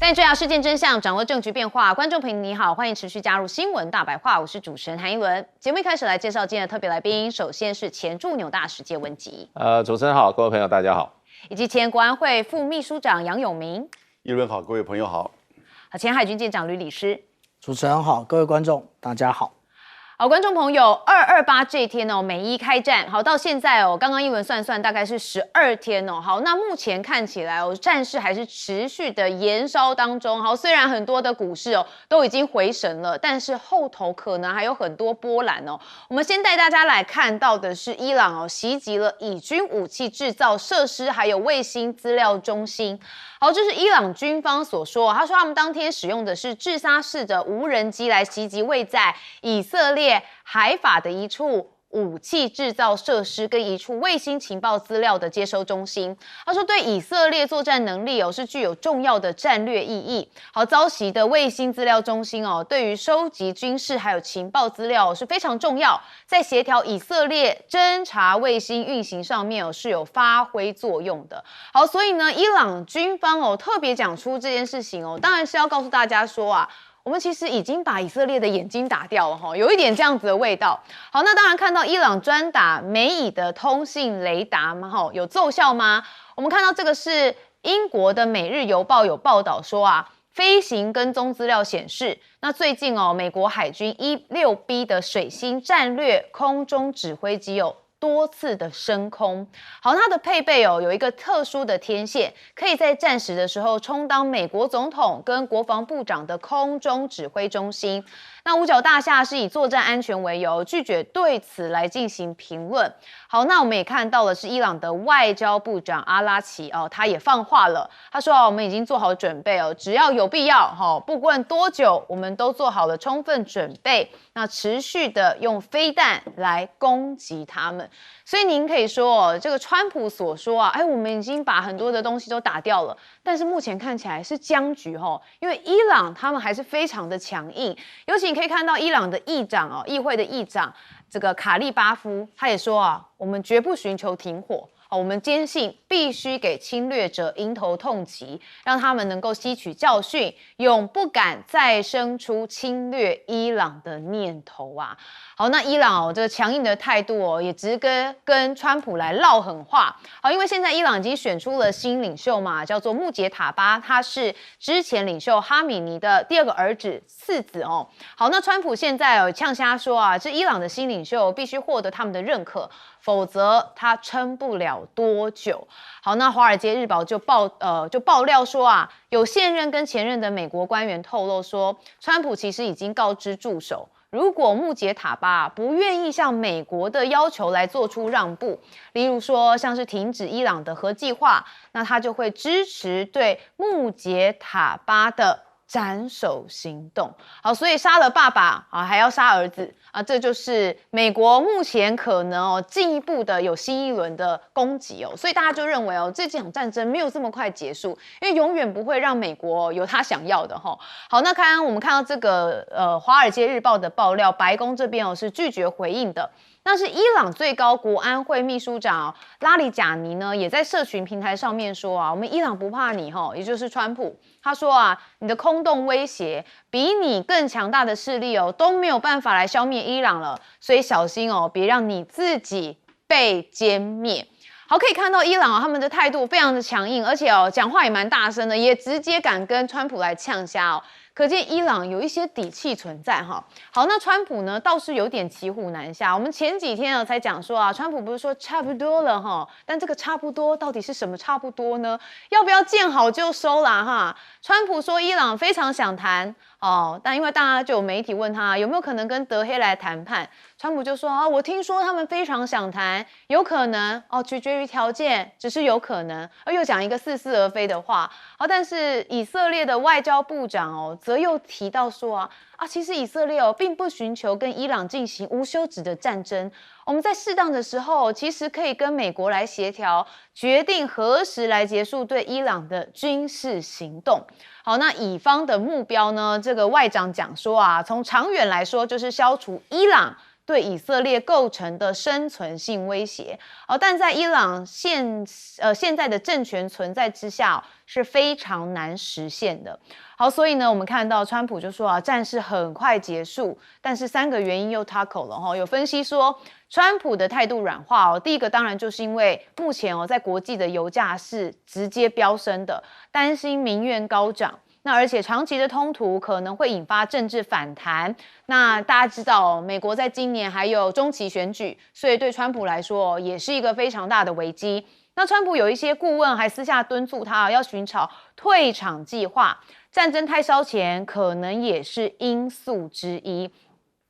带你追查事件真相，掌握证据变化。观众朋友你好，欢迎持续加入新闻大白话，我是主持人韩一伦。节目一开始来介绍今天的特别来宾，首先是前驻纽大使谢文吉，主持人好，各位朋友大家好，以及前国安会副秘书长杨永明，一伦好，各位朋友好，前海军舰长吕礼师。主持人好，各位观众大家好。好，观众朋友，228这一天哦，美伊开战，好到现在哦，刚刚一轮算算大概是12天哦。好，那目前看起来哦，战事还是持续的延烧当中。好，虽然很多的股市哦都已经回神了，但是后头可能还有很多波澜哦。我们先带大家来看到的是伊朗哦袭击了以军武器制造设施，还有卫星资料中心。好，这是伊朗军方所说，他说他们当天使用的是自杀式的无人机来袭击位在以色列海法的一处武器制造设施跟一处卫星情报资料的接收中心。他说对以色列作战能力是具有重要的战略意义。好，遭袭的卫星资料中心对于收集军事还有情报资料是非常重要，在协调以色列侦察卫星运行上面是有发挥作用的。好，所以呢，伊朗军方特别讲出这件事情当然是要告诉大家说我们其实已经把以色列的眼睛打掉了有一点这样子的味道。好，那当然看到伊朗专打美以的通信雷达嘛，有奏效吗？我们看到这个是英国的《每日邮报》有报道说飞行跟踪资料显示，那最近美国海军16B 的水星战略空中指挥机多次的升空。好，它的配备有一个特殊的天线，可以在战时的时候充当美国总统跟国防部长的空中指挥中心。那五角大厦是以作战安全为由，拒绝对此来进行评论。好，那我们也看到了是伊朗的外交部长阿拉奇他也放话了，他说我们已经做好准备只要有必要不管多久，我们都做好了充分准备，那持续的用飞弹来攻击他们。所以您可以说这个川普所说我们已经把很多的东西都打掉了，但是目前看起来是僵局因为伊朗他们还是非常的强硬，尤其你可以看到伊朗的议长议会的议长这个卡利巴夫，他也说我们绝不寻求停火。我们坚信必须给侵略者迎头痛击，让他们能够吸取教训，永不敢再生出侵略伊朗的念头好，那伊朗这个强硬的态度也直跟川普来唠狠话。好，因为现在伊朗已经选出了新领袖嘛，叫做穆杰塔巴，他是之前领袖哈米尼的第二个儿子次子好，那川普现在呛瞎说这伊朗的新领袖必须获得他们的认可，否则他撑不了多久。好，那《华尔街日报》就爆料说有现任跟前任的美国官员透露说，川普其实已经告知助手，如果穆杰塔巴不愿意向美国的要求来做出让步，例如说像是停止伊朗的核计划，那他就会支持对穆杰塔巴的斩首行动。好，所以杀了爸爸还要杀儿子这就是美国目前可能进一步的有新一轮的攻击所以大家就认为这场战争没有这么快结束，因为永远不会让美国有他想要的好，那我们看到这个华尔街日报的爆料，白宫这边是拒绝回应的。那是伊朗最高国安会秘书长拉里贾尼呢，也在社群平台上面说我们伊朗不怕你也就是川普。他说你的空洞威胁比你更强大的势力都没有办法来消灭伊朗了，所以小心别让你自己被歼灭。好，可以看到伊朗他们的态度非常的强硬，而且讲话也蛮大声的，也直接敢跟川普来呛瞎可见伊朗有一些底气存在好，那川普呢倒是有点骑虎难下。我们前几天才讲说川普不是说差不多了但这个差不多到底是什么差不多呢？要不要见好就收啦川普说伊朗非常想谈但因为大家就有媒体问他有没有可能跟德黑来谈判，川普就说我听说他们非常想谈，有可能取决于条件，只是有可能，又讲一个似是而非的话但是以色列的外交部长则又提到说其实以色列并不寻求跟伊朗进行无休止的战争，我们在适当的时候其实可以跟美国来协调，决定何时来结束对伊朗的军事行动。好，那以方的目标呢，这个外长讲说从长远来说就是消除伊朗对以色列构成的生存性威胁。但在伊朗现在的政权存在之下，是非常难实现的。好，所以呢，我们看到川普就说啊，战事很快结束，但是3个原因又 tackle 了有分析说，川普的态度软化第一个当然就是因为目前在国际的油价是直接飙升的，担心民怨高涨。那而且长期的冲突可能会引发政治反弹。那大家知道美国在今年还有中期选举，所以对川普来说也是一个非常大的危机。那川普有一些顾问还私下敦促他要寻找退场计划，战争太烧钱可能也是因素之一。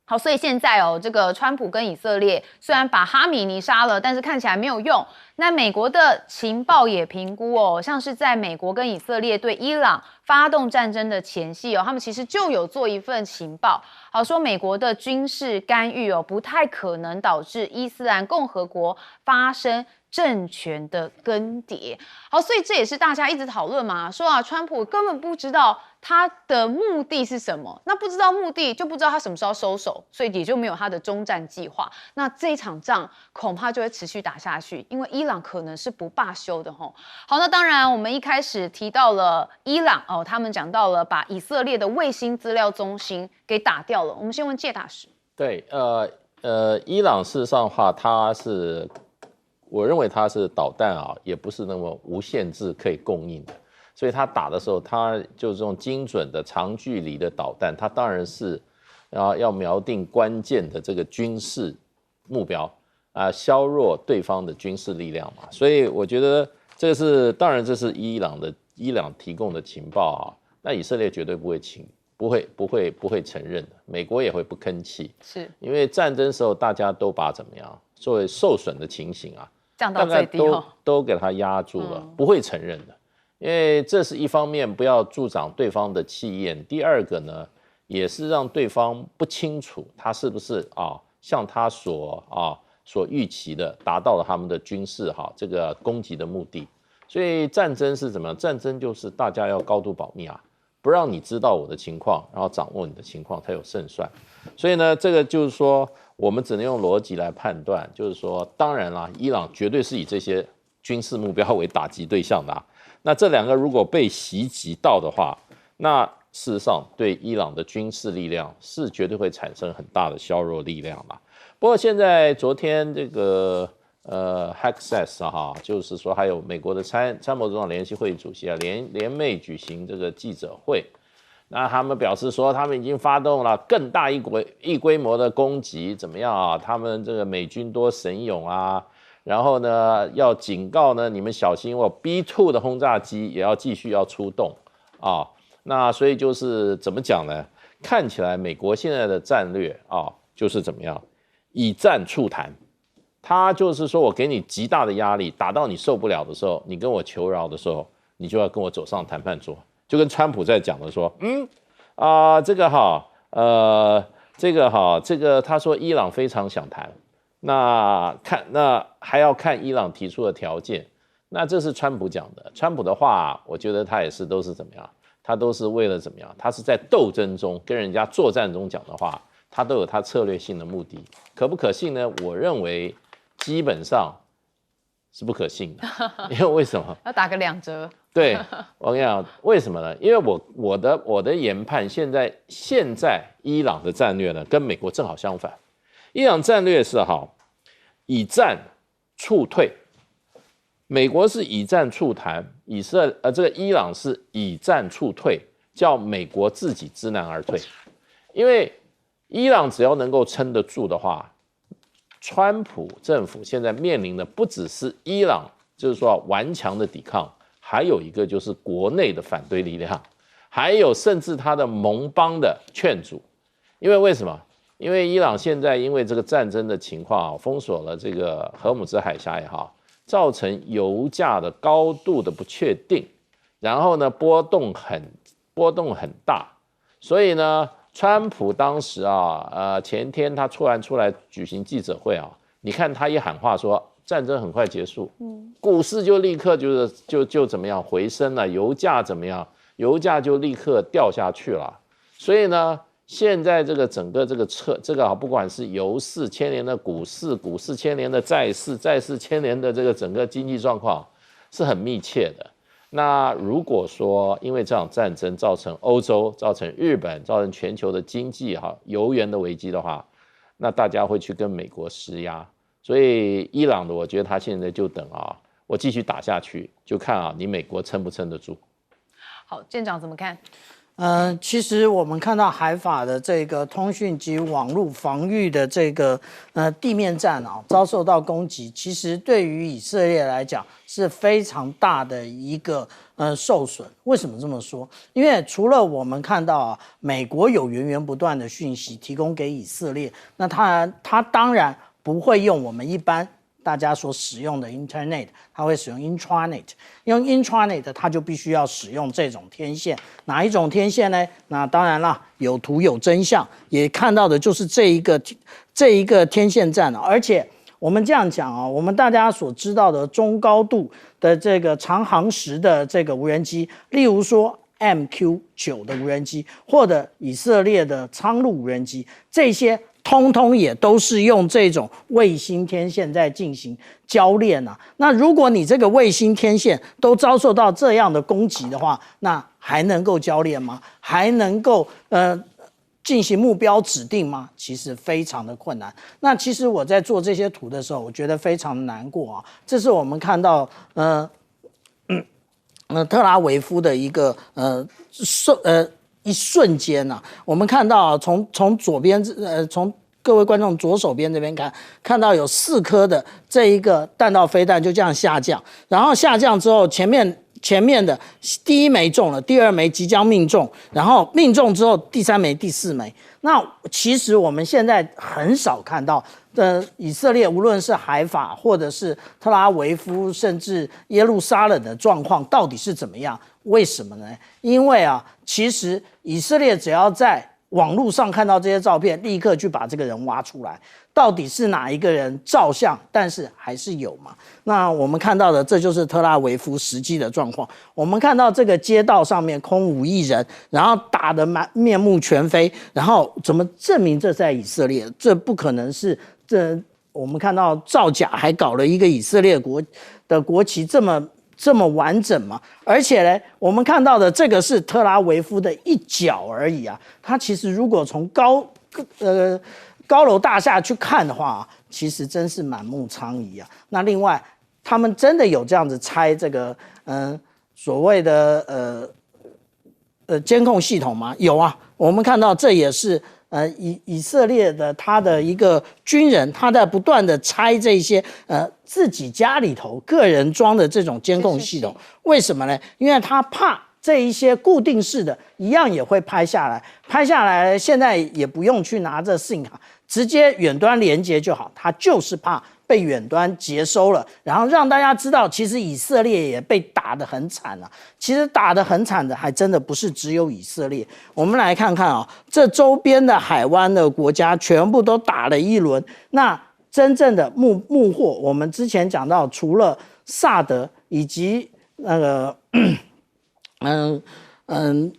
好，所以现在这个川普跟以色列虽然把哈米尼杀了，但是看起来没有用。那美国的情报也评估像是在美国跟以色列对伊朗发动战争的前夕他们其实就有做一份情报，好说美国的军事干预不太可能导致伊斯兰共和国发生政权的更迭。好，所以这也是大家一直讨论嘛，说川普根本不知道他的目的是什么，那不知道目的就不知道他什么时候收手，所以也就没有他的终战计划。那这一场仗恐怕就会持续打下去，因为伊朗可能是不罢休的好，那当然我们一开始提到了伊朗他们讲到了把以色列的卫星资料中心给打掉了。我们先问介大使。对，伊朗事实上的话，我认为它是导弹也不是那么无限制可以供应的，所以它打的时候，它就这种精准的长距离的导弹，它当然是要瞄定关键的这个军事目标削弱对方的军事力量嘛。所以我觉得这是当然这是伊朗提供的情报那以色列绝对不会承认的，美国也会不吭气，是因为战争时候大家都把怎么样作为受损的情形降到最低都给它压住了，不会承认的。因为这是一方面不要助长对方的气焰，第二个呢，也是让对方不清楚他是不是像他所预期的达到了他们的军事这个攻击的目的。所以战争是怎么样？战争就是大家要高度保密不让你知道我的情况，然后掌握你的情况才有胜算。所以呢，这个就是说我们只能用逻辑来判断，就是说当然啦，伊朗绝对是以这些军事目标为打击对象的那这两个如果被袭击到的话，那事实上对伊朗的军事力量是绝对会产生很大的削弱力量不过现在昨天这个Hexas 就是说还有美国的参谋总长联席会议主席联袂举行这个记者会，那他们表示说他们已经发动了更大一规模的攻击，怎么样他们这个美军多神勇然后呢要警告呢你们小心B2 的轰炸机也要继续要出动那所以就是怎么讲呢？看起来美国现在的战略就是怎么样以战促谈。他就是说我给你极大的压力，打到你受不了的时候，你跟我求饶的时候，你就要跟我走上谈判桌。就跟川普在讲的说，这个他说伊朗非常想谈，那还要看伊朗提出的条件。那这是川普讲的，川普的话，我觉得他也是都是怎么样，他都是为了怎么样，他是在斗争中跟人家作战中讲的话，他都有他策略性的目的，可不可信呢？我认为基本上是不可信的，因为为什么？要打个2折。对，我跟你讲，为什么呢？因为我的研判，现在伊朗的战略呢，跟美国正好相反。伊朗战略是以战促退，美国是以战促谈，这个伊朗是以战促退，叫美国自己知难而退。因为伊朗只要能够撑得住的话，川普政府现在面临的不只是伊朗就是说顽强的抵抗，还有一个就是国内的反对力量，还有甚至他的盟邦的劝阻。因为为什么？因为伊朗现在因为这个战争的情况封锁了这个荷姆兹海峡也好，造成油价的高度的不确定，然后呢波动很大，所以呢川普当时前天他突然出来举行记者会你看他一喊话说战争很快结束，股市就立刻就怎么样回升了，油价怎么样？油价就立刻掉下去了。所以呢，现在这个整个这个不管是油市牵连的股市，股市牵连的债市，债市牵连的这个整个经济状况是很密切的。那如果说因为这场战争造成欧洲、造成日本、造成全球的经济油源的危机的话，那大家会去跟美国施压。所以伊朗的，我觉得他现在就等我继续打下去，就看你美国撑不撑得住。好，舰长怎么看？其实我们看到海法的这个通讯及网络防御的这个地面战遭受到攻击，其实对于以色列来讲是非常大的一个受损。为什么这么说？因为除了我们看到美国有源源不断的讯息提供给以色列，那他当然不会用我们一般大家所使用的 Internet， 它会使用 Intranet， 用 Intranet 它就必须要使用这种天线。哪一种天线呢？那当然了，有图有真相，也看到的就是这一个天线站而且我们这样讲我们大家所知道的中高度的这个长航时的这个无人机，例如说 MQ9 的无人机，或者以色列的苍鹭无人机，这些通通也都是用这种卫星天线在进行交练那如果你这个卫星天线都遭受到这样的攻击的话，那还能够交练吗？还能够进行目标指定吗？其实非常的困难。那其实我在做这些图的时候，我觉得非常难过这是我们看到特拉维夫的一个一瞬间我们看到从左边从各位观众左手边这边看到有4颗的这一个弹道飞弹就这样下降，然后下降之后前面的第1枚中了，第2枚即将命中，然后命中之后第3枚、第4枚。那其实我们现在很少看到以色列无论是海法或者是特拉维夫甚至耶路撒冷的状况到底是怎么样？为什么呢？因为其实以色列只要在网络上看到这些照片，立刻去把这个人挖出来，到底是哪一个人照相，但是还是有嘛。那我们看到的这就是特拉维夫实际的状况。我们看到这个街道上面空无一人，然后打得面目全非，然后怎么证明这在以色列？这不可能是我们看到造假，还搞了一个以色列国旗这么完整嘛？而且呢，我们看到的这个是特拉维夫的一角而已它其实如果从高楼大厦去看的话其实真是满目疮痍那另外，他们真的有这样子拆这个所谓的监控系统吗？有我们看到这也是以色列的他的一个军人，他在不断的拆这些自己家里头个人装的这种监控系统。为什么呢？因为他怕这一些固定式的一样也会拍下来，现在也不用去拿着 SIM 卡，直接远端连接就好。他就是怕被远端接收了，然后让大家知道，其实以色列也被打得很惨其实打得很惨的还真的不是只有以色列。我们来看看这周边的海湾的国家全部都打了一轮。那真正的幕后，我们之前讲到，除了萨德以及那个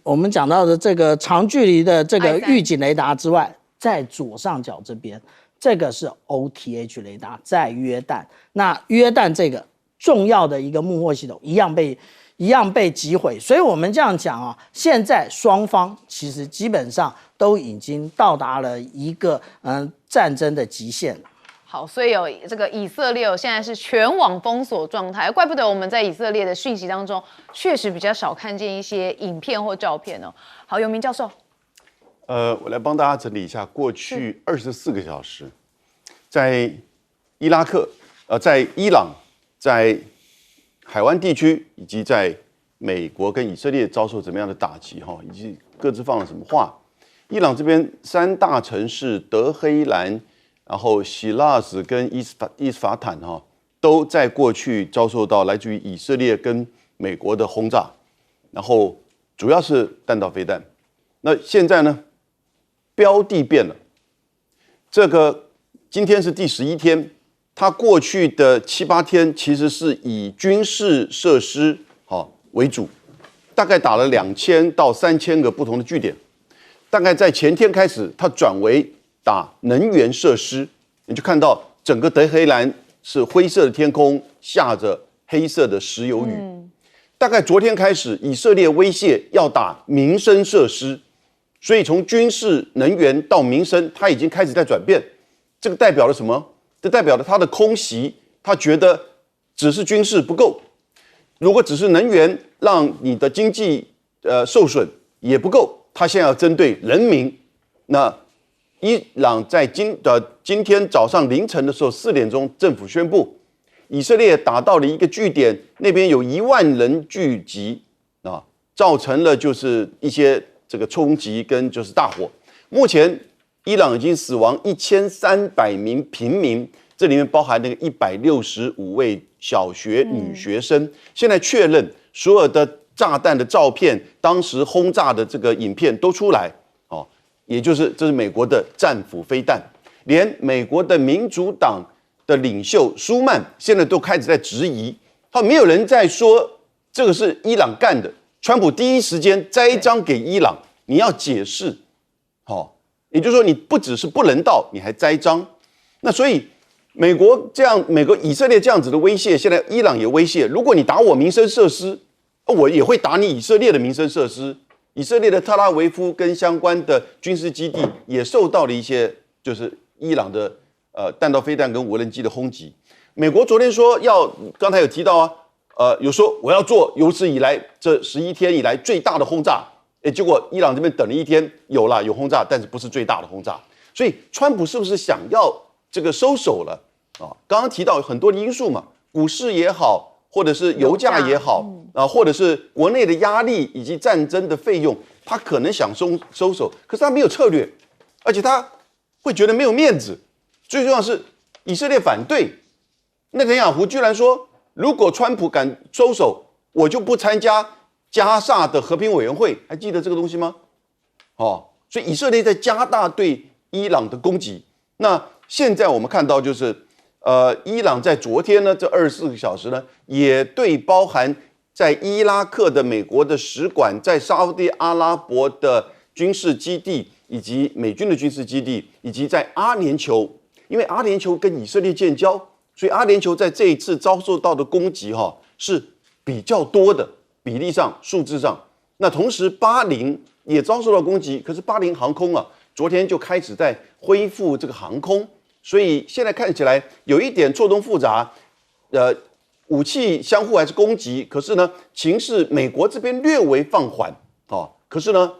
我们讲到的这个长距离的这个预警雷达之外，在左上角这边，这个是 OTH 雷达，在约旦。那约旦这个重要的一个幕后系统一样被击毁。所以我们这样讲现在双方其实基本上都已经到达了一个战争的极限了。好，所以这个以色列现在是全网封锁状态，怪不得我们在以色列的讯息当中确实比较少看见一些影片或照片好，有明教授，我来帮大家整理一下过去24个小时，在伊拉克、在伊朗、在海湾地区以及在美国跟以色列遭受怎么样的打击以及各自放了什么话。伊朗这边3大城市德黑兰，然后希拉子跟伊斯法坦都在过去遭受到来自于以色列跟美国的轰炸，然后主要是弹道飞弹。那现在呢，标的变了。这个今天是第11天，它过去的7、8天其实是以军事设施为主，大概打了2000到3000个不同的据点。大概在前天开始，它转为打能源设施，你就看到整个德黑兰是灰色的天空，下着黑色的石油雨。大概昨天开始，以色列威胁要打民生设施，所以从军事、能源到民生，它已经开始在转变。这个代表了什么？这代表了它的空袭，他觉得只是军事不够，如果只是能源让你的经济受损也不够，他现在要针对人民。那伊朗在今天早上凌晨的时候4点钟，政府宣布以色列打到了一个据点，那边有1万人聚集啊，造成了就是一些这个冲击跟就是大火。目前伊朗已经死亡1300名平民，这里面包含那个165位小学女学生。现在确认所有的炸弹的照片，当时轰炸的这个影片都出来哦，也就是这是美国的战斧飞弹，连美国的民主党的领袖舒曼现在都开始在质疑，没有人在说这个是伊朗干的。川普第一时间栽赃给伊朗，你要解释，也就是说你不只是不人道，你还栽赃。那所以美国以色列这样子的威胁，现在伊朗也威胁，如果你打我民生设施，我也会打你以色列的民生设施。以色列的特拉维夫跟相关的军事基地也受到了一些就是伊朗的弹道飞弹跟无人机的轰击。美国昨天说刚才有提到啊，有说我要做有史以来这11天以来最大的轰炸。结果伊朗这边等了1天，有轰炸，但是不是最大的轰炸。所以川普是不是想要这个收手了啊？刚刚提到很多的因素嘛，股市也好，或者是油价也好或者是国内的压力以及战争的费用，他可能想收手，可是他没有策略，而且他会觉得没有面子。最重要的是以色列反对，内塔尼亚胡居然说，如果川普敢收手，我就不参加加沙的和平委员会，还记得这个东西吗？所以以色列在加大对伊朗的攻击。那现在我们看到就是，伊朗在昨天呢这24个小时呢，也对包含在伊拉克的美国的使馆，在沙烏地阿拉伯的军事基地，以及美军的军事基地，以及在阿联酋，因为阿联酋跟以色列建交，所以阿联酋在这一次遭受到的攻击是比较多的。比例上、数字上，那同时巴林也遭受到攻击，可是巴林航空昨天就开始在恢复这个航空，所以现在看起来有一点错综复杂，武器相互还是攻击，可是呢，情势美国这边略微放缓可是呢，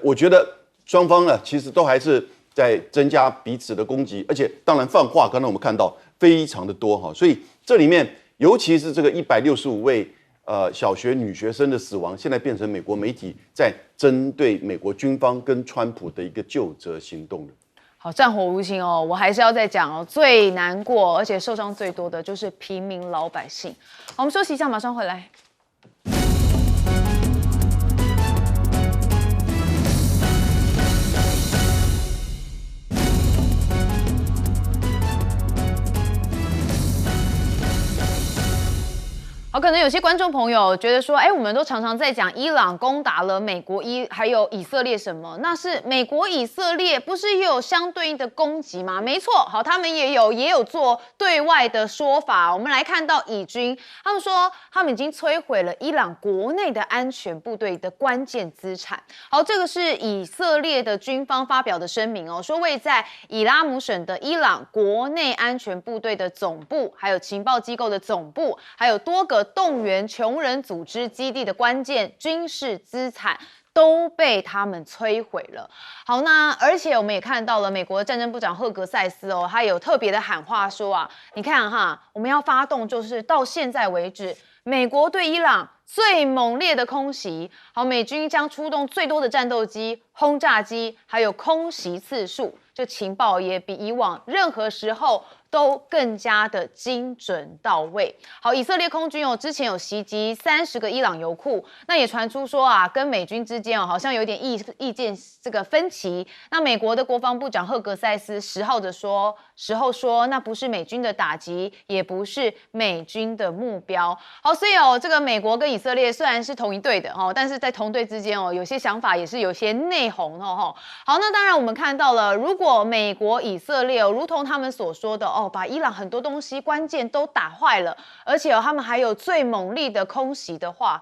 我觉得双方呢其实都还是在增加彼此的攻击，而且当然放话，刚才我们看到非常的多所以这里面尤其是这个165位。小学女学生的死亡，现在变成美国媒体在针对美国军方跟川普的一个究责行动了。好，战火无情我还是要再讲最难过而且受伤最多的就是平民老百姓。好，我们休息一下，马上回来。可能有些观众朋友觉得说，我们都常常在讲伊朗攻打了美国还有以色列什么？那是美国以色列不是也有相对应的攻击吗？没错，好，他们也有做对外的说法。我们来看到以军，他们说他们已经摧毁了伊朗国内的安全部队的关键资产。好，这个是以色列的军方发表的声明说位在伊拉姆省的伊朗国内安全部队的总部，还有情报机构的总部，还有多个动员穷人组织基地的关键军事资产都被他们摧毁了。好，那而且我们也看到了美国的战争部长赫格塞斯他有特别的喊话说你看我们要发动就是到现在为止美国对伊朗最猛烈的空袭。好，美军将出动最多的战斗机、轰炸机，还有空袭次数，这情报也比以往任何时候都更加的精准到位。好，以色列空军之前有袭击30个伊朗油库，那也传出说跟美军之间好像有点意见这个分歧。那美国的国防部长赫格塞斯10号说，那不是美军的打击，也不是美军的目标。好，所以这个美国跟以色列虽然是同一队的但是在同队之间有些想法也是有些内讧好，那当然我们看到了，如果美国、以色列如同他们所说的把伊朗很多东西关键都打坏了，而且他们还有最猛力的空袭的话，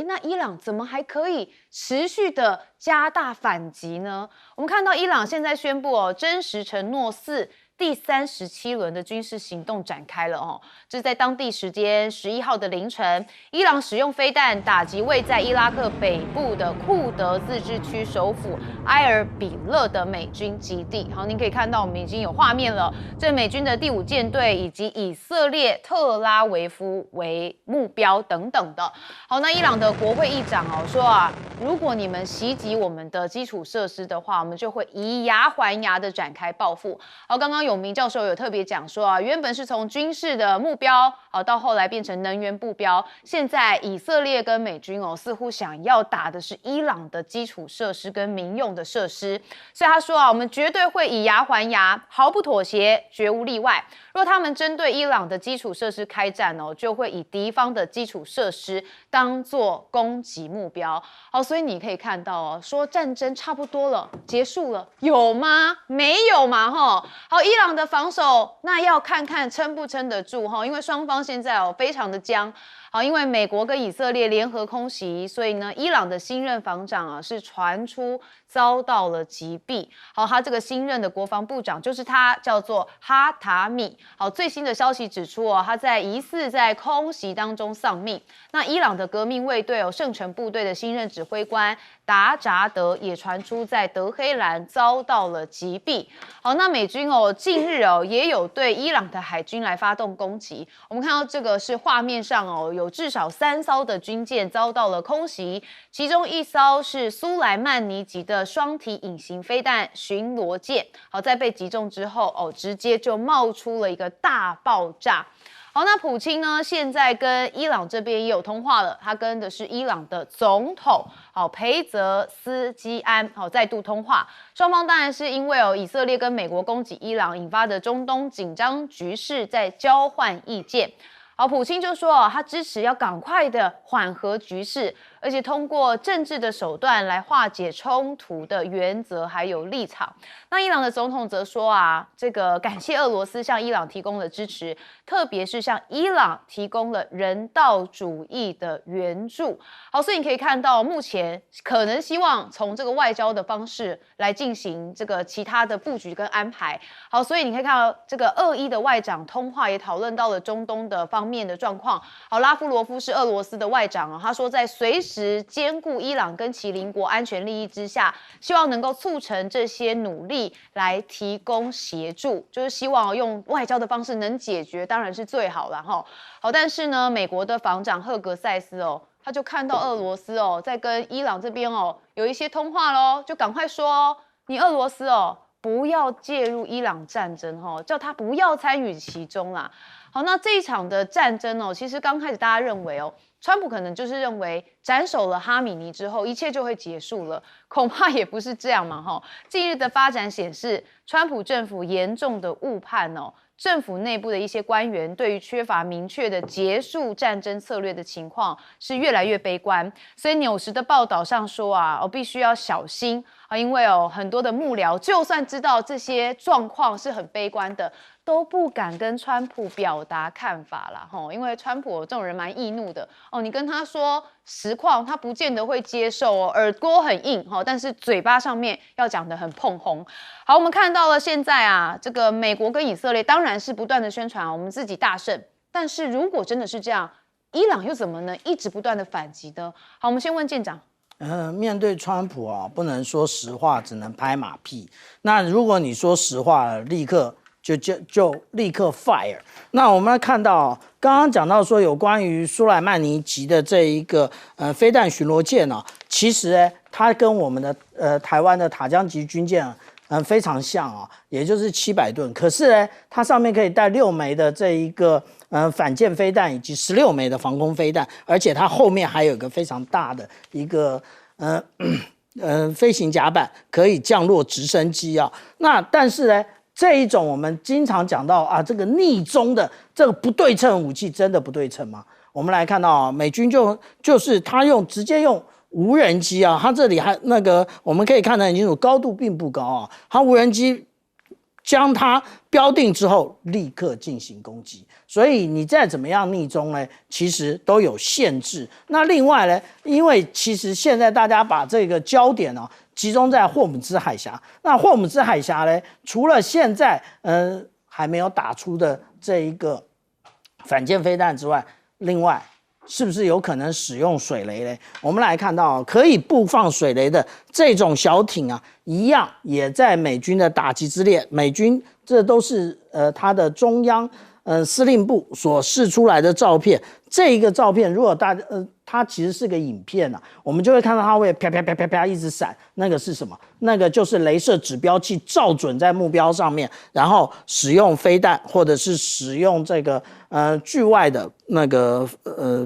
那伊朗怎么还可以持续的加大反击呢？我们看到伊朗现在宣布真实承诺4第37轮的军事行动展开了这是在当地时间11号的凌晨，伊朗使用飞弹打击位在伊拉克北部的库德自治区首府埃尔比勒的美军基地。好，您可以看到我们已经有画面了，这美军的第5舰队以及以色列特拉维夫为目标等等的。好，那伊朗的国会议长说如果你们袭击我们的基础设施的话，我们就会以牙还牙的展开报复。好，刚刚永明教授有特别讲说原本是从军事的目标到后来变成能源目标，现在以色列跟美军似乎想要打的是伊朗的基础设施跟民用的设施，所以他说我们绝对会以牙还牙，毫不妥协，绝无例外。若他们针对伊朗的基础设施开战就会以敌方的基础设施当作攻击目标。好，所以你可以看到说战争差不多了，结束了，有吗？没有嘛好，伊朗的防守那要看看撑不撑得住因为双方现在非常的僵。好，因为美国跟以色列联合空袭，所以呢，伊朗的新任防长是传出遭到了击毙。好，他这个新任的国防部长就是他，叫做哈塔米。好，最新的消息指出他疑似在空袭当中丧命。那伊朗的革命卫队圣城部队的新任指挥官达扎德也传出在德黑兰遭到了击毙。好，那美军近日也有对伊朗的海军来发动攻击。我们看到这个是画面上有至少3艘的军舰遭到了空袭，其中1艘是苏莱曼尼级的双体隐形飞弹巡逻舰。好，在被击中之后直接就冒出了一个大爆炸。好，那普京呢，现在跟伊朗这边也有通话了，他跟的是伊朗的总统裴泽斯基安再度通话。双方当然是因为以色列跟美国攻击伊朗引发的中东紧张局势在交换意见。好，普京就说他支持要赶快的缓和局势，而且通过政治的手段来化解冲突的原则还有立场。那伊朗的总统则说这个感谢俄罗斯向伊朗提供了支持，特别是向伊朗提供了人道主义的援助。好，所以你可以看到目前可能希望从这个外交的方式来进行这个其他的布局跟安排。好，所以你可以看到这个2伊的外长通话也讨论到了中东的方面的状况。好，拉夫罗夫是俄罗斯的外长他说在随时兼顾伊朗跟其邻国安全利益之下，希望能够促成这些努力来提供协助，就是希望用外交的方式能解决，当然是最好了好，但是呢，美国的防长赫格塞斯他就看到俄罗斯在跟伊朗这边有一些通话咯，就赶快说你俄罗斯不要介入伊朗战争叫他不要参与其中啦。好，那这一场的战争其实刚开始大家认为川普可能就是认为斩首了哈米尼之后一切就会结束了，恐怕也不是这样嘛近日的发展显示，川普政府严重的误判政府内部的一些官员对于缺乏明确的结束战争策略的情况是越来越悲观，所以纽时的报道上说必须要小心因为很多的幕僚就算知道这些状况是很悲观的，都不敢跟川普表达看法啦因为川普这种人蛮易怒的你跟他说实况，他不见得会接受耳朵很硬但是嘴巴上面要讲得很碰红。好，我们看到了现在这个美国跟以色列当然是不断的宣传我们自己大胜，但是如果真的是这样，伊朗又怎么能一直不断的反击呢？好，我们先问舰长。面对川普不能说实话，只能拍马屁。那如果你说实话，立刻就立刻 fire。那我们看到刚刚讲到说有关于苏莱曼尼级的这一个飞弹巡逻舰其实它跟我们的台湾的塔江级军舰非常像也就是700吨，可是它上面可以带6枚的这一个反舰飞弹以及16枚的防空飞弹，而且它后面还有一个非常大的一个飞行甲板，可以降落直升机那但是这一种我们经常讲到啊，这个逆中的这个不对称武器真的不对称吗？我们来看到啊，美军就是他直接用无人机啊，他这里还那个我们可以看得很清楚，高度并不高啊，他无人机将它标定之后立刻进行攻击，所以你再怎么样逆中呢，其实都有限制。那另外呢，因为其实现在大家把这个焦点呢集中在霍姆兹海峡，那霍姆兹海峡呢，除了现在还没有打出的这一个反舰飞弹之外，另外是不是有可能使用水雷呢？我们来看到可以布放水雷的这种小艇啊，一样也在美军的打击之列。美军这都是它的中央司令部所释出来的照片。这一个照片，如果它其实是个影片啊，我们就会看到它会啪啪啪啪啪一直闪，那个是什么？那个就是雷射指标器照准在目标上面，然后使用飞弹或者是使用这个距外的那个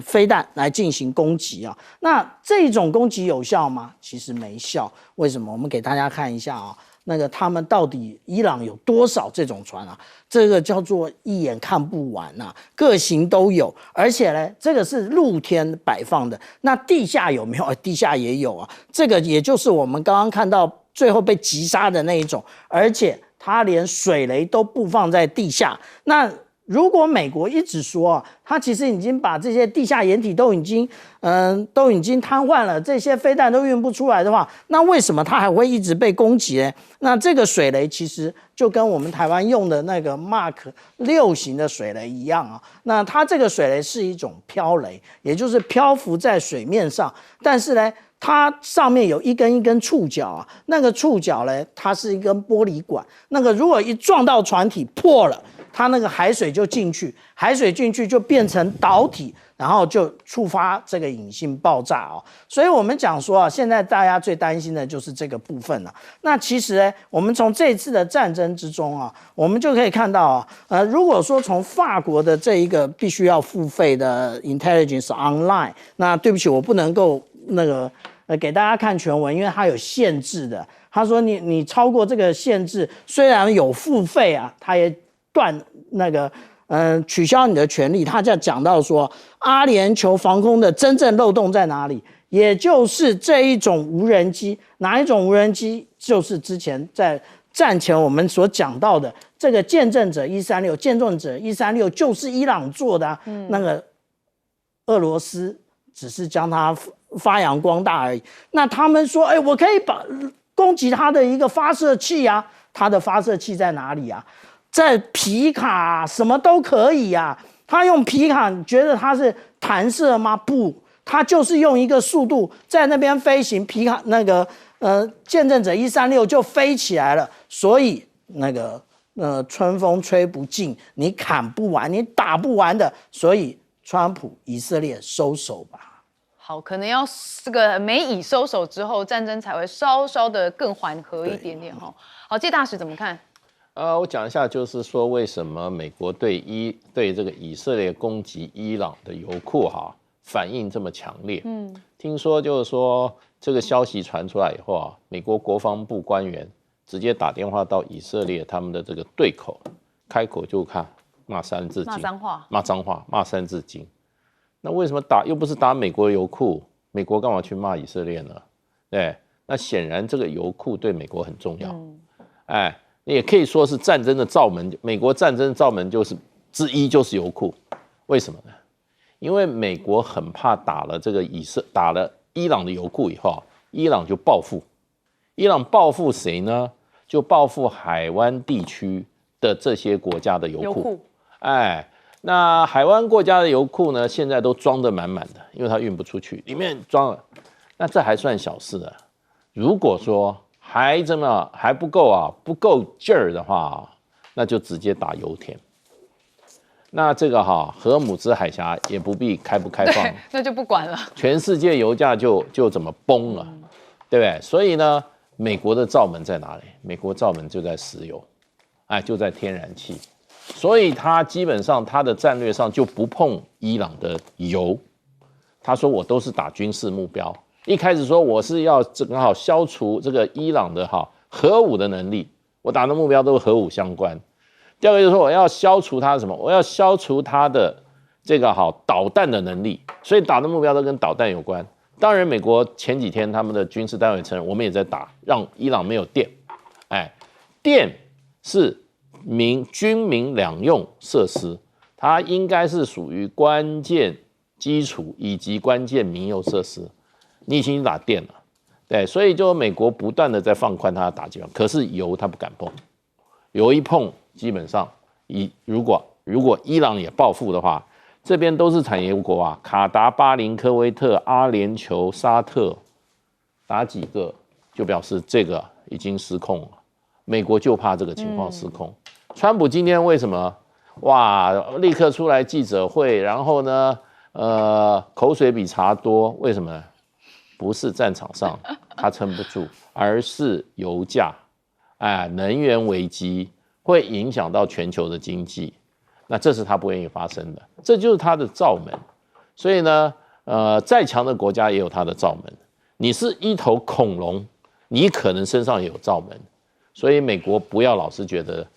飞弹来进行攻击啊。那这种攻击有效吗？其实没效。为什么？我们给大家看一下啊。那个他们到底伊朗有多少这种船啊？这个叫做一眼看不完啊，各型都有，而且呢，这个是露天摆放的。那地下有没有？地下也有啊。这个也就是我们刚刚看到最后被击杀的那一种，而且它连水雷都布放在地下。那如果美国一直说啊，他其实已经把这些地下掩体都已经瘫痪了，这些飞弹都运不出来的话，那为什么他还会一直被攻击呢？那这个水雷其实就跟我们台湾用的那个 Mark 6型的水雷一样啊。那它这个水雷是一种漂雷，也就是漂浮在水面上，但是呢，它上面有一根一根触角啊，那个触角呢，它是一根玻璃管，那个如果一撞到船体破了，它那个海水就进去，海水进去就变成导体，然后就触发这个引信爆炸哦。所以我们讲说啊，现在大家最担心的就是这个部分了。那其实呢，我们从这次的战争之中啊，我们就可以看到啊，如果说从法国的这一个必须要付费的 Intelligence Online， 那对不起，我不能够那个给大家看全文，因为它有限制的。他说你超过这个限制，虽然有付费啊，他也取消你的权利。他就讲到说，阿联酋防空的真正漏洞在哪里？也就是这一种无人机，哪一种无人机？就是之前在战前我们所讲到的这个见证者136，见证者136就是伊朗做的啊，那个俄罗斯只是将它发扬光大而已。那他们说，我可以攻击它的一个发射器啊，它的发射器在哪里啊？在皮卡什么都可以啊，他用皮卡，你觉得他是弹射吗？不，他就是用一个速度在那边飞行，皮卡那个见证者136就飞起来了，所以那个春风吹不尽，你砍不完，你打不完的，所以川普以色列收手吧。好，可能要这个美以收手之后，战争才会稍稍的更缓和一点点哈。好，介大使怎么看？我讲一下，就是说为什么美国对这个以色列攻击伊朗的油库反应这么强烈？听说就是说这个消息传出来以后啊，美国国防部官员直接打电话到以色列他们的这个对口，开口就骂三字经，骂脏话，骂脏话，骂三字经。那为什么又不是打美国油库，美国干嘛去骂以色列呢？对，那显然这个油库对美国很重要。也可以说是战争的罩门，美国战争的罩门就是油库，为什么呢？因为美国很怕打了伊朗的油库以后，伊朗就报复，伊朗报复谁呢？就报复海湾地区的这些国家的油库。那海湾国家的油库呢，现在都装得满满的，因为它运不出去，里面装了，那这还算小事啊。如果说还不够劲儿的话，那就直接打油田。那这个荷姆兹海峡也不必开不开放，那就不管了。全世界油价就怎么崩了，对不对？所以呢，美国的罩门在哪里？美国罩门就在石油，就在天然气。所以他基本上他的战略上就不碰伊朗的油。他说我都是打军事目标。一开始说我是要正好消除这个伊朗的核武的能力，我打的目标都核武相关。第二个就是说我要消除它什么？我要消除它的这个导弹的能力，所以打的目标都跟导弹有关。当然，美国前几天他们的军事单位承认，我们也在打，让伊朗没有电。电是军民两用设施，它应该是属于关键基础以及关键民用设施。你已经打电了，对，所以就美国不断的在放宽它的打击，可是油它不敢碰，油一碰，基本上如果伊朗也报复的话，这边都是产油国啊，卡达、巴林、科威特、阿联酋、沙特，打几个就表示这个已经失控了。美国就怕这个情况失控。川普今天为什么立刻出来记者会，然后呢，口水比茶多，为什么呢？不是战场上他撑不住，而是油价，能源危机会影响到全球的经济，那这是他不愿意发生的，这就是他的罩门。所以呢，再强的国家也有他的罩门。你是一头恐龙，你可能身上也有罩门。所以美国不要老是觉得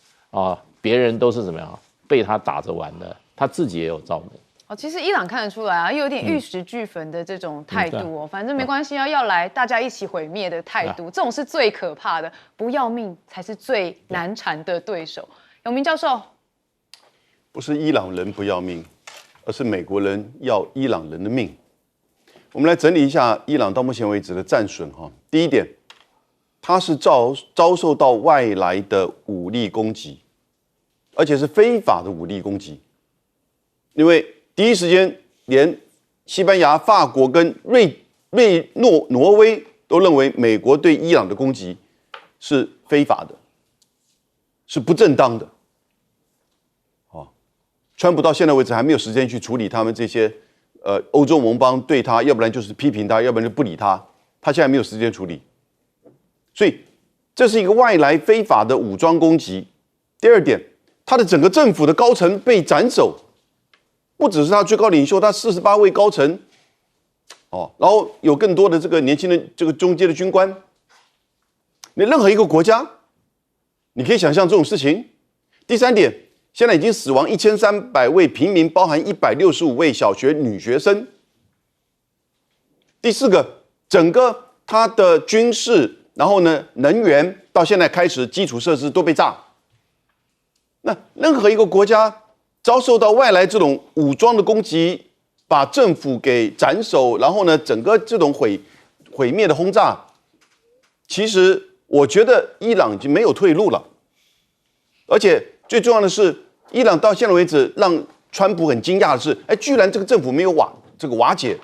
别人都是怎么样被他打着玩的，他自己也有罩门。其实伊朗看得出来啊，又有点玉石俱焚的这种态度哦，反正没关系啊，要来大家一起毁灭的态度，这种是最可怕的，不要命才是最难缠的对手。永明教授，不是伊朗人不要命，而是美国人要伊朗人的命。我们来整理一下伊朗到目前为止的战损哈。第一点，它是遭受到外来的武力攻击，而且是非法的武力攻击。因为第一时间，连西班牙、法国跟挪威都认为美国对伊朗的攻击是非法的，是不正当的。川普到现在为止还没有时间去处理他们这些欧洲盟邦对他，要不然就是批评他，要不然就不理他，他现在没有时间处理。所以这是一个外来非法的武装攻击。第二点，他的整个政府的高层被斩首，不只是他最高领袖，他48位高层，然后有更多的这个年轻的这个中阶的军官。你任何一个国家，你可以想象这种事情。第三点，现在已经死亡1300位平民，包含165位小学女学生。第四个，整个他的军事，然后呢，能源到现在开始基础设施都被炸。那任何一个国家遭受到外来这种武装的攻击，把政府给斩首，然后呢，整个这种毁灭的轰炸，其实我觉得伊朗已经没有退路了。而且最重要的是，伊朗到现在为止让川普很惊讶的是，居然这个政府没有瓦解，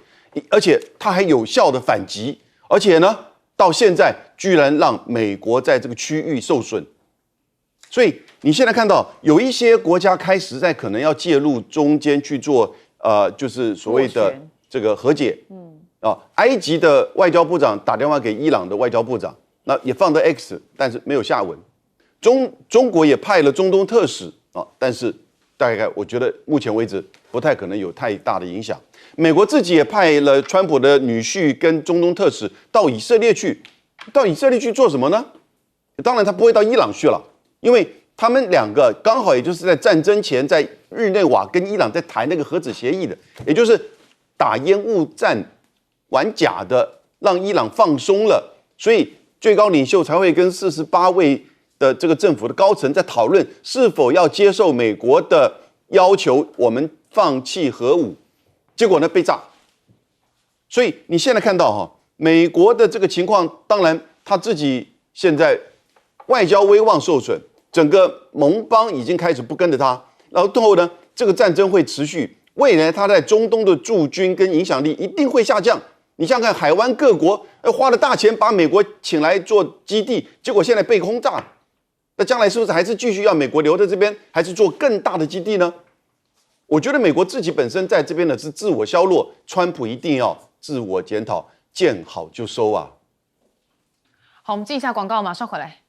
而且他还有效的反击，而且呢，到现在居然让美国在这个区域受损。所以你现在看到有一些国家开始在可能要介入中间去做就是所谓的这个和解。埃及的外交部长打电话给伊朗的外交部长，那也放在 X， 但是没有下文。中国也派了中东特使但是大概我觉得目前为止不太可能有太大的影响。美国自己也派了川普的女婿跟中东特使到以色列去，做什么呢？当然他不会到伊朗去了，因为他们两个刚好也就是在战争前，在日内瓦跟伊朗在谈那个核子协议的，也就是打烟雾战玩假的，让伊朗放松了，所以最高领袖才会跟48位的这个政府的高层在讨论是否要接受美国的要求，我们放弃核武。结果呢被炸。所以你现在看到美国的这个情况，当然他自己现在外交威望受损，整个盟邦已经开始不跟着他，然后最后呢，这个战争会持续，未来他在中东的驻军跟影响力一定会下降。你想想看，海湾各国花了大钱把美国请来做基地，结果现在被轰炸，那将来是不是还是继续要美国留在这边，还是做更大的基地呢？我觉得美国自己本身在这边呢是自我削弱，川普一定要自我检讨，见好就收啊。好，我们进一下广告，马上回来。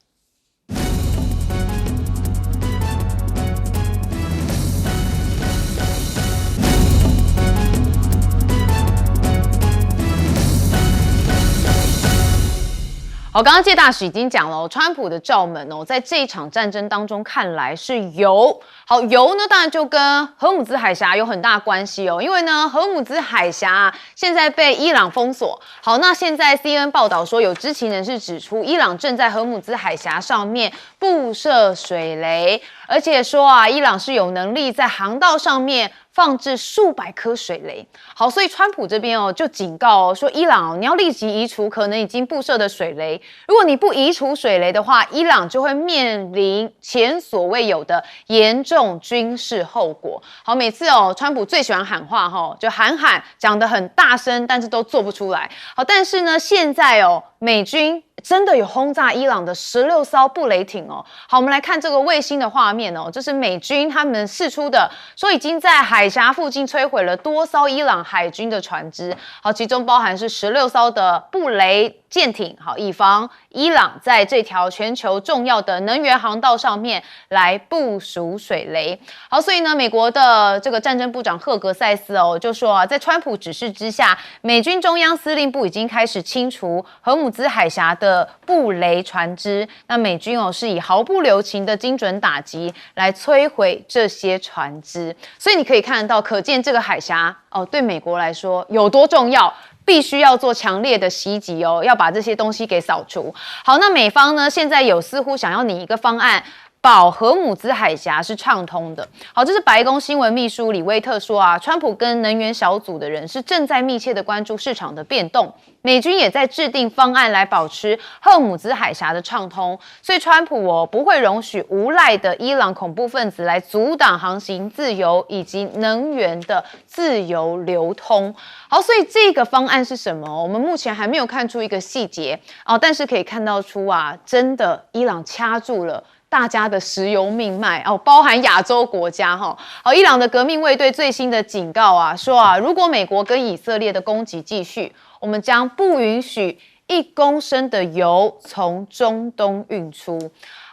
好，刚刚介大使已经讲了，川普的罩门在这一场战争当中看来是油。好，油呢当然就跟荷姆兹海峡有很大关系因为呢荷姆兹海峡现在被伊朗封锁。好，那现在 CNN 报道说，有知情人士指出，伊朗正在荷姆兹海峡上面布设水雷，而且说伊朗是有能力在航道上面放置数百颗水雷。好，所以川普这边就警告说，伊朗你要立即移除可能已经布设的水雷，如果你不移除水雷的话，伊朗就会面临前所未有的严重军事后果。好，每次川普最喜欢喊话就喊讲得很大声，但是都做不出来。好，但是呢现在美军真的有轰炸伊朗的16艘布雷艇好，我们来看这个卫星的画面这是美军他们释出的，说已经在海峡附近摧毁了多艘伊朗海军的船只。好，其中包含是16艘的布雷舰艇，好，以防伊朗在这条全球重要的能源航道上面来部署水雷。好，所以呢，美国的这个战争部长赫格塞斯就说在川普指示之下，美军中央司令部已经开始清除荷姆兹海峡的布雷船只。那美军是以毫不留情的精准打击来摧毁这些船只。所以你可以看得到，可见这个海峡对美国来说有多重要。必须要做强烈的袭击要把这些东西给扫除。好，那美方呢现在似乎想要拟一个方案，保荷姆兹海峡是畅通的。好，这是白宫新闻秘书李威特说川普跟能源小组的人是正在密切的关注市场的变动，美军也在制定方案来保持荷姆兹海峡的畅通。所以川普不会容许无赖的伊朗恐怖分子来阻挡航行自由以及能源的自由流通。好，所以这个方案是什么？我们目前还没有看出一个细节但是可以看到出真的伊朗掐住了大家的石油命脉包含亚洲国家好，伊朗的革命卫队最新的警告说如果美国跟以色列的攻击继续，我们将不允许1公升的油从中东运出。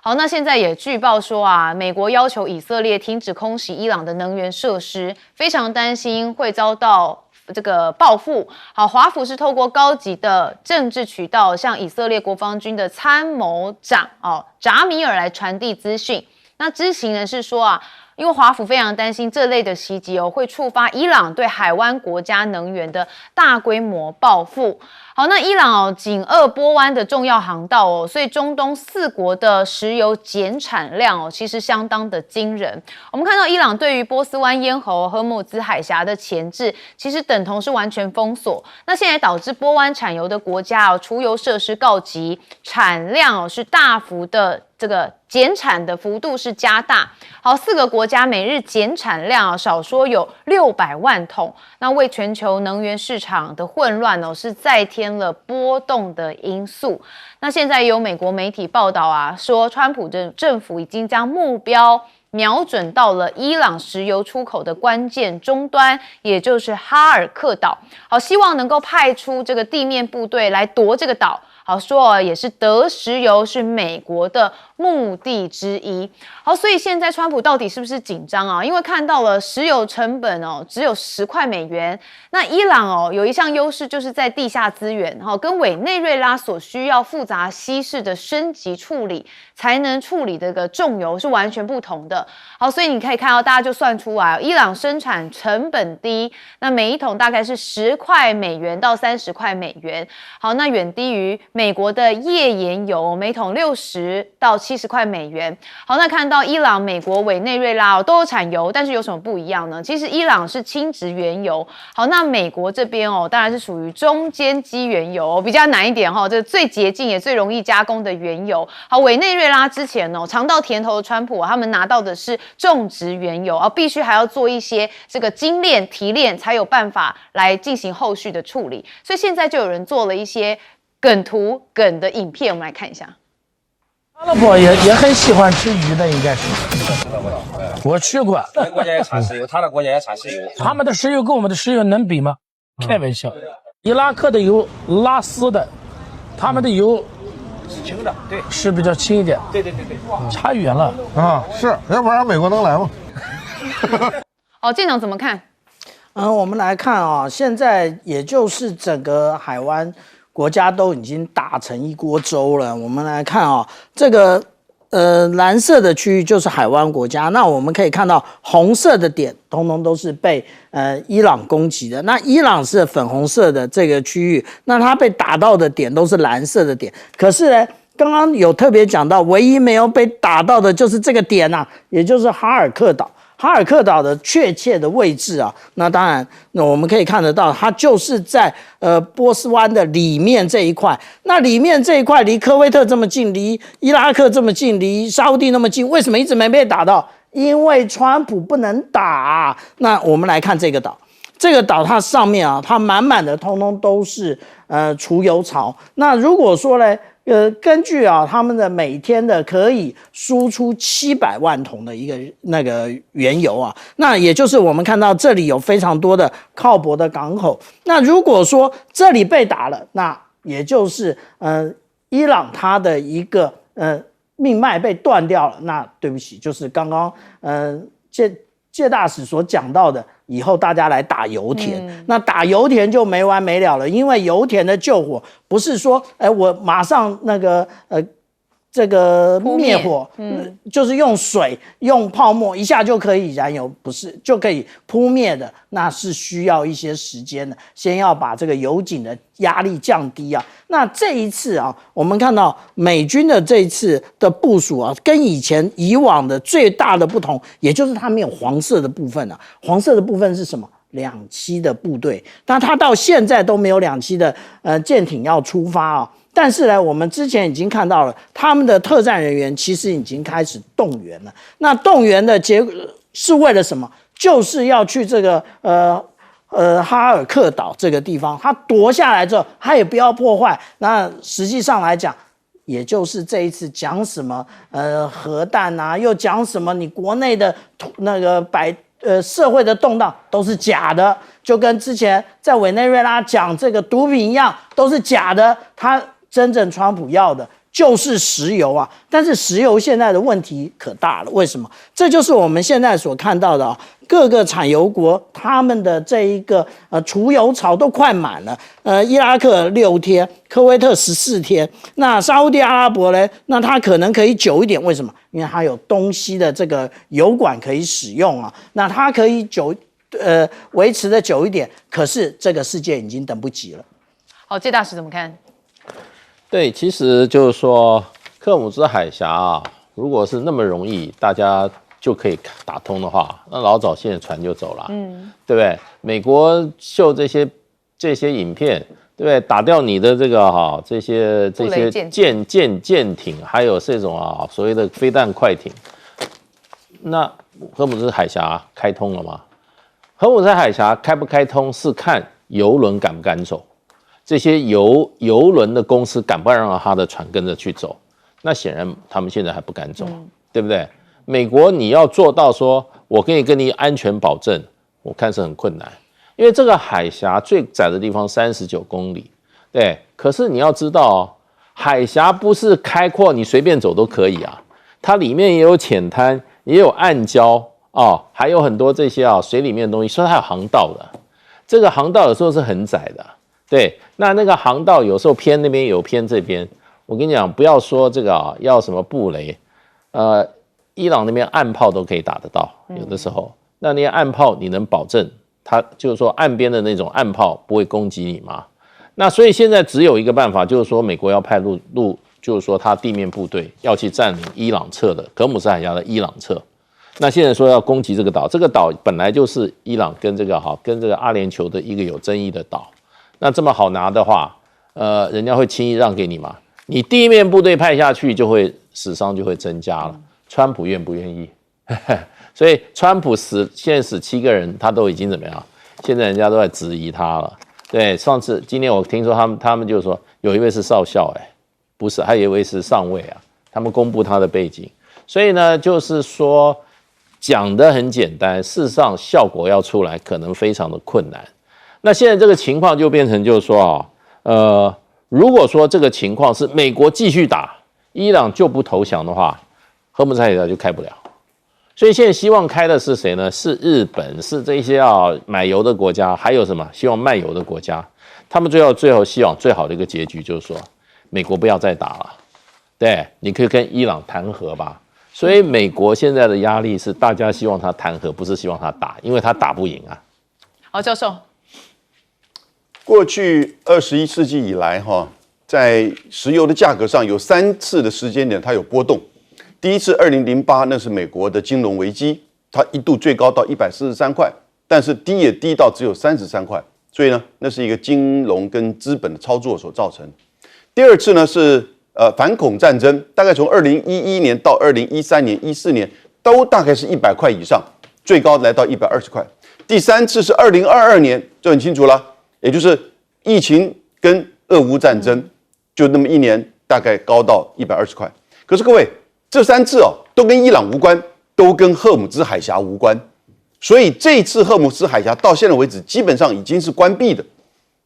好，那现在也据报说美国要求以色列停止空袭伊朗的能源设施，非常担心会遭到这个报复。好，华府是透过高级的政治渠道向以色列国防军的参谋长扎米尔来传递资讯。那知情人士说因为华府非常担心这类的袭击会触发伊朗对海湾国家能源的大规模报复。好，那伊朗紧扼波湾的重要航道所以中东4国的石油减产量其实相当的惊人。我们看到伊朗对于波斯湾咽喉荷姆兹海峡的前置，其实等同是完全封锁。那现在导致波湾产油的国家储油设施告急，产量是大幅的这个减产的幅度是加大。好，4个国家每日减产量少说有600万桶。那为全球能源市场的混乱是再添了波动的因素。那现在有美国媒体报道说川普的政府已经将目标瞄准到了伊朗石油出口的关键终端，也就是哈尔克岛。好，希望能够派出这个地面部队来夺这个岛。好，说也是得石油是美国的目的之一。好，所以现在川普到底是不是紧张因为看到了石油成本只有10块美元。那伊朗有一项优势，就是在地下资源跟委内瑞拉所需要复杂稀释的升级处理才能处理这个重油是完全不同的。好，所以你可以看到大家就算出来伊朗生产成本低，那每一桶大概是10块美元到30块美元。好，那远低于美国的页岩油每桶60到70块美元。好，那看到伊朗、美国、委内瑞拉都有产油，但是有什么不一样呢？其实伊朗是轻质原油。好，那美国这边当然是属于中间基原油比较难一点这最洁净也最容易加工的原油。好，委内瑞拉之前尝到甜头的川普他们拿到的是种植原油必须还要做一些这个精炼提炼才有办法来进行后续的处理。所以现在就有人做了一些梗图梗的影片，我们来看一下。他老婆也很喜欢吃鱼的，应该是。我去过。别的国家也产石油，他的国家也产石油。他们的石油跟我们的石油能比吗？开玩笑。伊拉克的油拉丝的，他们的油轻的，对，是比较轻一点。对，差远了是，要不然美国能来吗？好，舰长怎么看？我们来看现在也就是整个海湾国家都已经打成一锅粥了。我们来看啊，这个蓝色的区域就是海湾国家，那我们可以看到红色的点通通都是被伊朗攻击的，那伊朗是粉红色的这个区域，那它被打到的点都是蓝色的点，可是呢，刚刚有特别讲到，唯一没有被打到的就是这个点啊，也就是哈尔克岛。哈尔克岛的确切的位置啊，那当然，那我们可以看得到，它就是在波斯湾的里面这一块。那里面这一块离科威特这么近，离伊拉克这么近，离沙烏地那么近，为什么一直没被打到？因为川普不能打。那我们来看这个岛，这个岛它上面啊，它满满的通通都是储油槽。那如果说呢？根据啊，他们的每天的可以输出700万桶的一个那个原油啊，那也就是我们看到这里有非常多的靠泊的港口。那如果说这里被打了，那也就是伊朗它的一个命脉被断掉了。那对不起，就是刚刚介大使所讲到的，以后大家来打油田，那打油田就没完没了了，因为油田的救火不是说，我马上那个这个灭火，就是用水、用泡沫一下就可以燃油，不是就可以扑灭的，那是需要一些时间的。先要把这个油井的压力降低啊。那这一次啊，我们看到美军的这一次的部署啊，跟以往的最大的不同，也就是它没有黄色的部分啊。黄色的部分是什么？2栖的部队，那它到现在都没有2栖的舰艇要出发啊。但是呢，我们之前已经看到了，他们的特战人员其实已经开始动员了。那动员的结果是为了什么？就是要去这个哈尔克岛这个地方，他夺下来之后，他也不要破坏。那实际上来讲，也就是这一次讲什么核弹啊，又讲什么你国内的那个社会的动荡都是假的，就跟之前在委内瑞拉讲这个毒品一样，都是假的。他真正川普要的就是石油啊，但是石油现在的问题可大了，为什么？这就是我们现在所看到的各个产油国他们的这一个储油槽都快满了。伊拉克6天，科威特14天，那沙烏地阿拉伯呢？那它可能可以久一点，为什么？因为它有东西的这个油管可以使用啊，那它可以维持的久一点。可是这个世界已经等不及了。好，介大使怎么看？对，其实就是说，克姆兹海峡啊，如果是那么容易大家就可以打通的话，那老早现在船就走了，对不对？美国秀这些影片，对不对？打掉你的这个这些舰艇，还有这种所谓的飞弹快艇，那荷姆斯海峡开通了吗？荷姆斯海峡开不开通是看油轮敢不敢走。这些油轮的公司敢不敢让他的船跟着去走？那显然他们现在还不敢走，对不对？美国你要做到说，我可以跟你安全保证，我看是很困难，因为这个海峡最窄的地方39公里，对。可是你要知道海峡不是开阔，你随便走都可以啊，它里面也有浅滩，也有暗礁还有很多这些水里面的东西，所以它有航道的。这个航道有时候是很窄的。对，那个航道有时候偏那边有偏这边，我跟你讲，不要说这个要什么布雷，伊朗那边岸炮都可以打得到，有的时候，那些岸炮你能保证它就是说岸边的那种岸炮不会攻击你吗？那所以现在只有一个办法，就是说美国要派就是说他地面部队要去占领伊朗侧的荷姆斯海峡的伊朗侧。那现在说要攻击这个岛，这个岛本来就是伊朗跟这个阿联酋的一个有争议的岛。那这么好拿的话，人家会轻易让给你吗？你地面部队派下去，就会死伤就会增加了。川普愿不愿意？所以川普现在死7个人，他都已经怎么样？现在人家都在质疑他了。对，今天我听说他们就说有一位是少校，不是，还有一位是上尉啊。他们公布他的背景，所以呢，就是说讲得很简单，事实上效果要出来可能非常的困难。那现在这个情况就变成就是说如果说这个情况是美国继续打，伊朗就不投降的话，荷姆斯海峡就开不了。所以现在希望开的是谁呢？是日本，是这些买油的国家，还有什么希望卖油的国家。他们最后希望最好的一个结局就是说，美国不要再打了，对，你可以跟伊朗谈和吧。所以美国现在的压力是大家希望他谈和，不是希望他打，因为他打不赢啊。好，教授，过去21世纪以来，在石油的价格上有3次的时间点它有波动。第一次2008，那是美国的金融危机，它一度最高到143块，但是低也低到只有33块，所以呢，那是一个金融跟资本的操作所造成。第二次呢是反恐战争，大概从2011年到2013年、14年都大概是100块以上，最高来到120块。第三次是2022年，就很清楚了，也就是疫情跟俄乌战争，就那么一年大概高到120块。可是各位，这3次都跟伊朗无关，都跟荷姆兹海峡无关，所以这一次荷姆兹海峡到现在为止基本上已经是关闭的。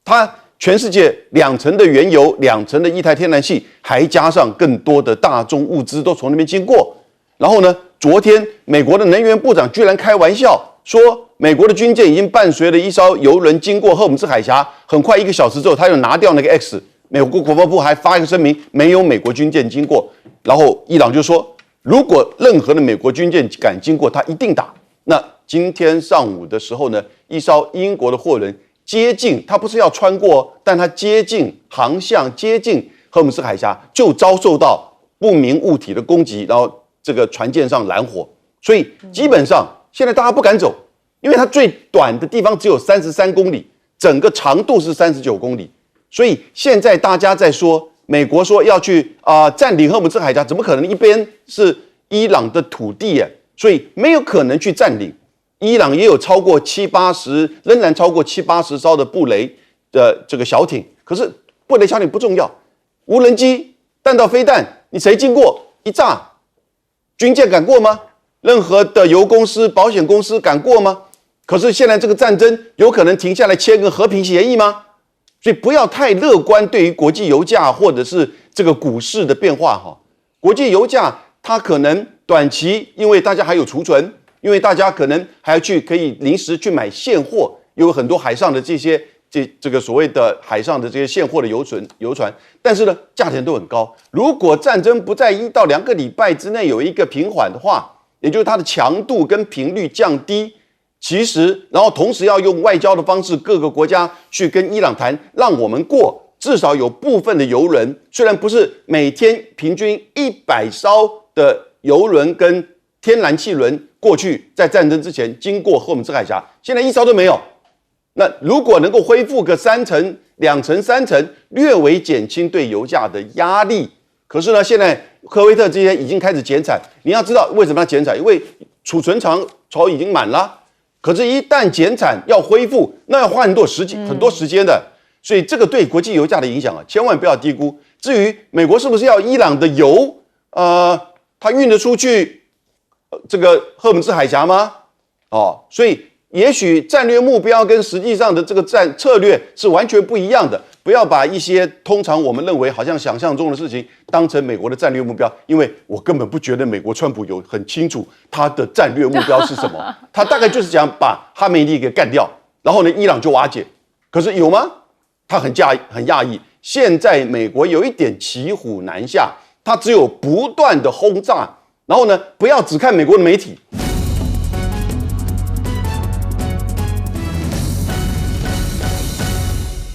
它全世界2成的原油、2成的液态天然气，还加上更多的大宗物资都从那边经过。然后呢，昨天美国的能源部长居然开玩笑说，美国的军舰已经伴随了一艘油轮经过荷姆兹海峡，很快1个小时之后，他又拿掉那个 X。美国国防部还发一个声明，没有美国军舰经过。然后伊朗就说，如果任何的美国军舰敢经过，他一定打。那今天上午的时候呢，一艘英国的货轮接近，它不是要穿过，但它接近航向接近荷姆斯海峡，就遭受到不明物体的攻击，然后这个船舰上燃火。所以基本上现在大家不敢走，因为它最短的地方只有33公里，整个长度是39公里。所以现在大家在说，美国说要去占领荷姆斯海峡，怎么可能？一边是伊朗的土地耶，所以没有可能去占领。伊朗也有超过仍然超过70-80艘的布雷的这个小艇，可是布雷小艇不重要，无人机、弹道飞弹，你谁经过一炸，军舰敢过吗？任何的油公司、保险公司敢过吗？可是现在这个战争有可能停下来签个和平协议吗？所以不要太乐观，对于国际油价或者是这个股市的变化哈。国际油价它可能短期，因为大家还有储存，因为大家可能还要可以临时去买现货，有很多海上的这个所谓的海上的这些现货的游船，但是呢，价钱都很高。如果战争不在1到2个礼拜之内有一个平缓的话，也就是它的强度跟频率降低。其实，然后同时要用外交的方式，各个国家去跟伊朗谈，让我们过，至少有部分的油轮，虽然不是每天平均100艘的油轮跟天然气轮过去，在战争之前经过荷姆兹海峡，现在1艘都没有。那如果能够恢复个3成、2成、3成，略微减轻对油价的压力。可是呢，现在科威特这些已经开始减产，你要知道为什么要减产？因为储存槽已经满了。可是，一旦减产要恢复，那要花很多时间的，所以这个对国际油价的影响千万不要低估。至于美国是不是要伊朗的油，它运得出去这个荷姆兹海峡吗？所以也许战略目标跟实际上的这个策略是完全不一样的。不要把一些通常我们认为好像想象中的事情当成美国的战略目标，因为我根本不觉得美国川普有很清楚他的战略目标是什么，他大概就是想把哈梅利给干掉，然后呢伊朗就瓦解。可是有吗？他很讶异，现在美国有一点骑虎难下，他只有不断的轰炸，然后呢不要只看美国的媒体。